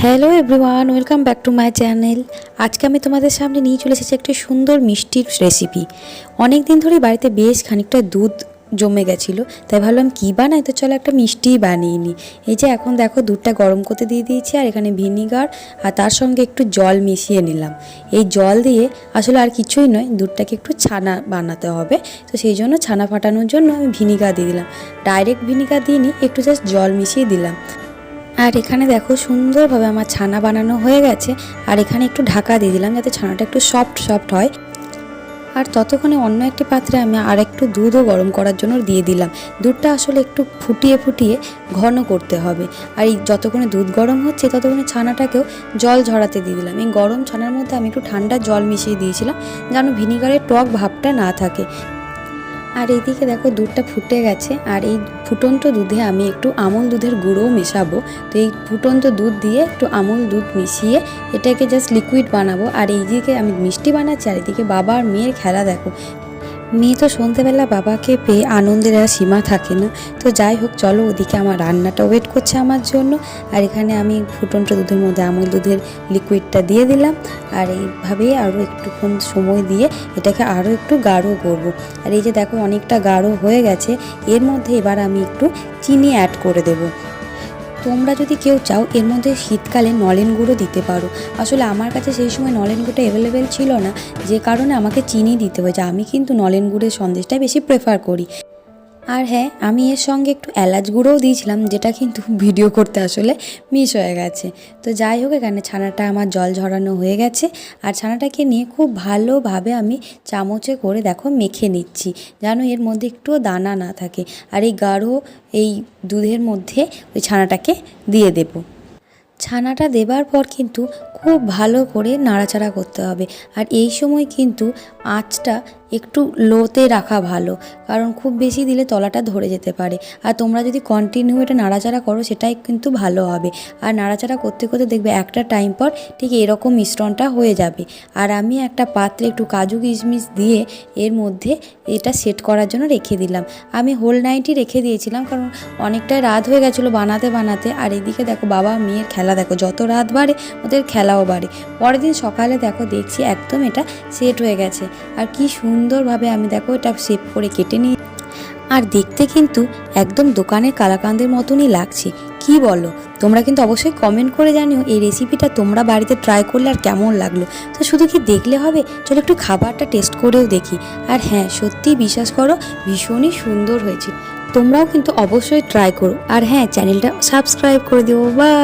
Hello everyone, welcome back to my channel. আজকে আমি তোমাদের সামনে নিয়ে চলে এসেছি একটি সুন্দর মিষ্টির রেসিপি। অনেক দিন ধরেই বাড়িতে বেশ খানিকটা দুধ জমে গেছিলো, তাই ভাবলাম কী বানাই, তো চলো একটা মিষ্টিই বানিয়ে নিই। এই যে এখন দেখো দুধটা গরম করতে দিয়ে দিয়েছি, আর এখানে ভিনিগার আর তার সঙ্গে একটু জল মিশিয়ে নিলাম। এই জল দিয়ে আসলে আর কিছুই নয়, দুধটাকে একটু ছানা বানাতে হবে, তো সেই জন্য ছানা ফাটানোর জন্য আমি ভিনিগার দিয়ে দিলাম। ডাইরেক্ট ভিনিগার দিইনি, একটু জাস্ট জল মিশিয়ে দিলাম। আর এখানে দেখো সুন্দরভাবে আমার ছানা বানানো হয়ে গেছে। আর এখানে একটু ঢাকা দিয়ে দিলাম যাতে ছানাটা একটু সফট হয়। আর ততক্ষণে অন্য একটি পাত্রে আমি আর একটু দুধও গরম করার জন্য দিয়ে দিলাম। দুধটা আসলে একটু ফুটিয়ে ঘন করতে হবে। আর এই যতক্ষণে দুধ গরম হচ্ছে ততক্ষণে ছানাটাকেও জল ঝরাতে দিয়ে দিলাম। এই গরম ছানার মধ্যে আমি একটু ঠান্ডা জল মিশিয়ে দিয়েছিলাম যেন ভিনিগারের টক ভাবটা না থাকে। আর এইদিকে দেখো দুধটা ফুটে গেছে, আর এই ফুটন্ত দুধে আমি একটু আমুল দুধের গুঁড়োও মেশাবো। তো এই ফুটন্ত দুধ দিয়ে একটু আমুল দুধ মিশিয়ে এটাকে জাস্ট লিকুইড বানাবো। আর এইদিকে আমি মিষ্টি বানাচ্ছি, আর এদিকে বাবা আর মেয়ের খেলা দেখো। মেয়ে তো সন্ধ্যেবেলা বাবাকে পেয়ে আনন্দের আর সীমা থাকে না। তো যাই হোক, চলো ওদিকে আমার রান্নাটা ওয়েট করছে আমার জন্য। আর এখানে আমি ফুটন্ত দুধের মধ্যে আমুল দুধের লিকুইডটা দিয়ে দিলাম। আর এইভাবেই আরও একটুক্ষণ সময় দিয়ে এটাকে আরও একটু গাঢ় করব। আর এই যে দেখো অনেকটা গাঢ় হয়ে গেছে, এর মধ্যে এবার আমি একটু চিনি অ্যাড করে দেবো। তোমরা যদি কেউ চাও এর মধ্যে শীতকালে নলেন গুঁড়ো দিতে পারো। আসলে আমার কাছে সেই সময় নলেন গুঁড়ো অ্যাভেলেবেল ছিল না, যে কারণে আমাকে চিনি দিতে হয়েছে। আমি কিন্তু নলেন গুঁড়ের সন্দেশটাই বেশি প্রেফার করি। আর হ্যাঁ, আমি এর সঙ্গে একটু এলাচ গুঁড়োও দিয়েছিলাম, যেটা কিন্তু ভিডিও করতে আসলে মিস হয়ে গেছে। তো যাই হোক, এখানে ছানাটা আমার জল ঝরানো হয়ে গেছে। আর ছানাটাকে নিয়ে খুব ভালোভাবে আমি চামচে করে দেখো মেখে নিচ্ছি, যেন এর মধ্যে একটুও দানা না থাকে। আর এই গাঢ় এই দুধের মধ্যে ওই ছানাটাকে দিয়ে দেবো। ছানাটা দেবার পর কিন্তু খুব ভালো করে নাড়াচাড়া করতে হবে। আর এই সময় কিন্তু আঁচটা একটু লোতে রাখা ভালো, কারণ খুব বেশি দিলে তলাটা ধরে যেতে পারে। আর তোমরা যদি কন্টিনিউ এটা নাড়াচাড়া করো সেটাই কিন্তু ভালো হবে। আর নাড়াচাড়া করতে করতে দেখবে একটা টাইম পর ঠিক এরকম মিশ্রণটা হয়ে যাবে। আর আমি একটা পাত্রে একটু কাজু কিশমিশ দিয়ে এর মধ্যে এটা সেট করার জন্য রেখে দিলাম। আমি হোল নাইটই রেখে দিয়েছিলাম, কারণ অনেকটাই রাত হয়ে গেছিলো বানাতে। আর এদিকে দেখো বাবা মেয়ের খেলা দেখো, যত রাত বাড়ে ওদের খেলাও বাড়ে। পরের দিন সকালে দেখো দেখছি একদম এটা সেট হয়ে গেছে। আর কি সুন্দরভাবে আমি দেখো এটা শেপ করে কেটে নিই। আর দেখতে কিন্তু একদম দোকানের কালাকাঁদের মতনই লাগছে। কি বলো? তোমরা কিন্তু অবশ্যই কমেন্ট করে জানিও এই রেসিপিটা তোমরা বাড়িতে ট্রাই করলে আর কেমন লাগলো। তো শুধু কি দেখলে হবে, চলো একটু খাবারটা টেস্ট করেও দেখি। আর হ্যাঁ, সত্যিই বিশ্বাস করো ভীষণই সুন্দর হয়েছে। তোমরাও কিন্তু অবশ্যই ট্রাই করো। আর হ্যাঁ, চ্যানেলটা সাবস্ক্রাইব করে দিও। বাই।